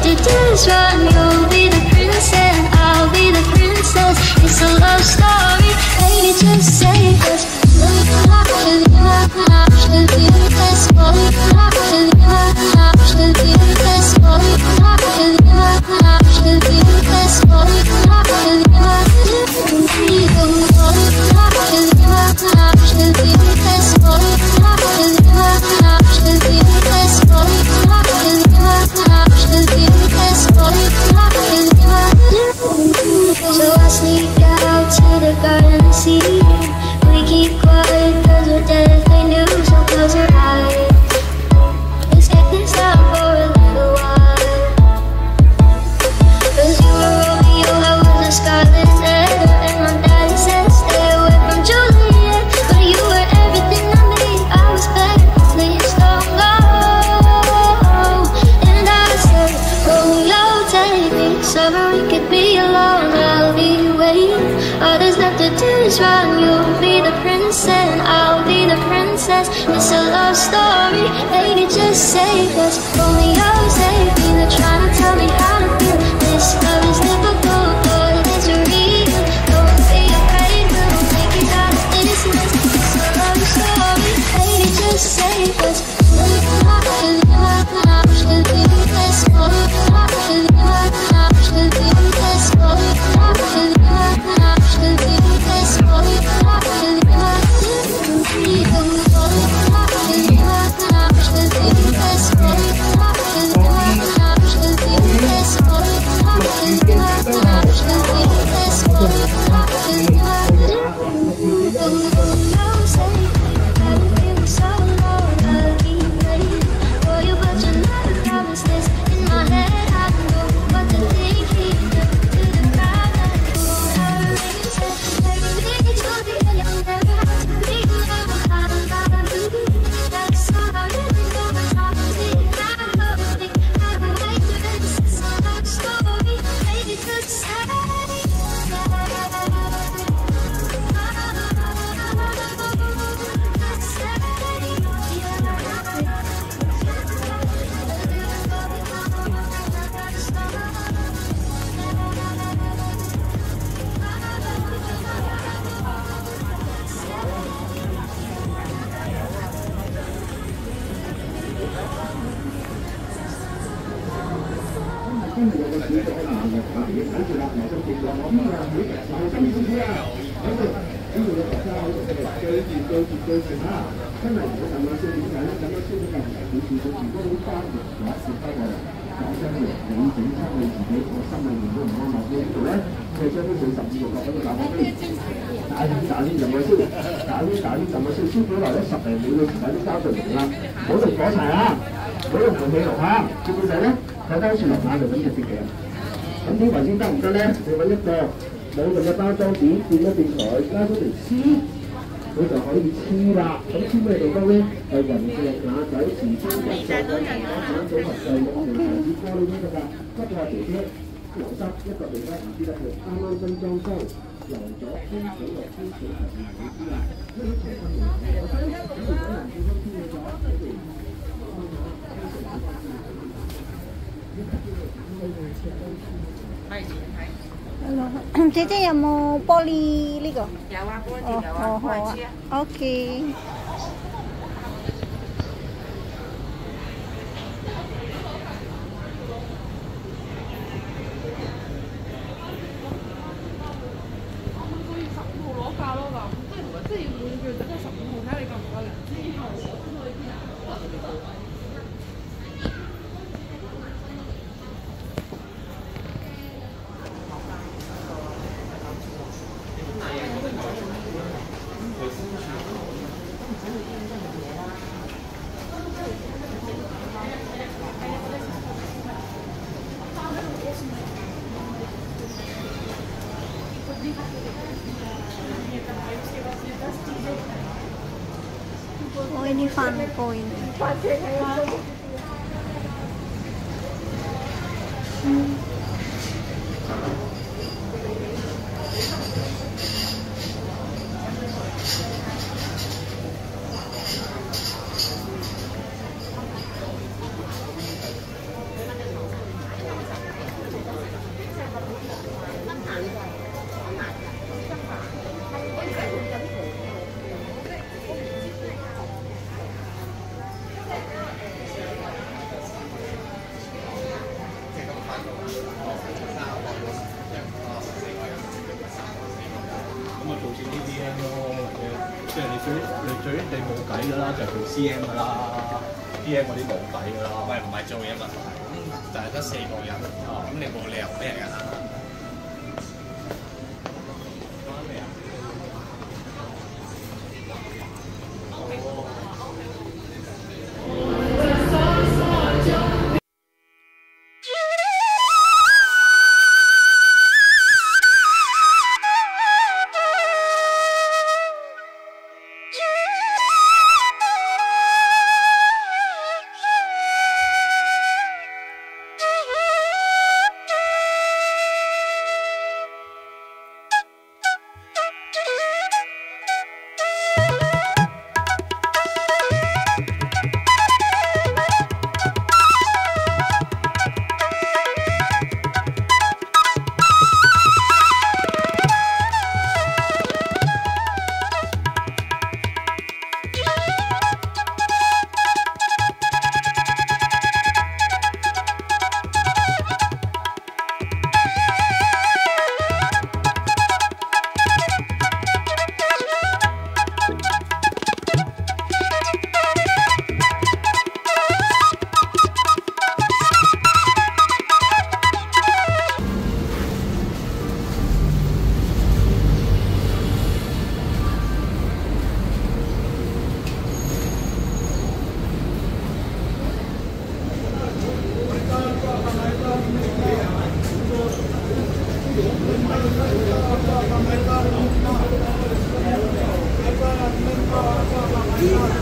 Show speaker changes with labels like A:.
A: to do is run. You'll be the prince and I'll be the princess. It's a love story, baby, just say yes. So I sneak out to the garden sea. We keep quiet cause we're deathly new. So close your eyes, let's get this out for a little while. Cause you were Romeo, I was a Scarlet Letter. And my daddy said stay away from Juliet. But you were everything I need, I was better, please don't go. And I said, Romeo, take me somewhere we could be alone. I'll be waiting, all there's left to do is run. You'll be the prince and I'll be the princess. It's a love story, baby, just say yes. Romeo, save me, they're trying to tell me how to feel. This love is difficult, but it's real. Don't be afraid, we'll make it out of this mess. It's a love story, baby, just say yes.咁點為先得唔得咧？你揾一個冇用嘅包裝紙，掂一掂佢，加咗條絲，佢就可以黐啦。咁黐咩地方咧？係雲石、瓦仔、瓷磚、金屬、鋼板、組合就木條、牌子、玻璃呢個㗎。不過姐姐流失一個地方唔知得佢啱啱新裝修，留咗天水落天水係唔好知啦。呢啲情況嚟講，我想咁如果能見到天氣咗，佢哋係姐姐有冇玻璃呢個？有啊，玻璃有啊，好啊。OK。Oh, ini fun point.
B: 咁啊做少啲 DM 咯，或者即係你冇計㗎啦，就係做 CM 㗎啦，DM 嗰啲冇計㗎啦。
C: 喂，唔係做嘢問題，咁就係得4個人，咁你冇理由咩人啊？Thank
D: you.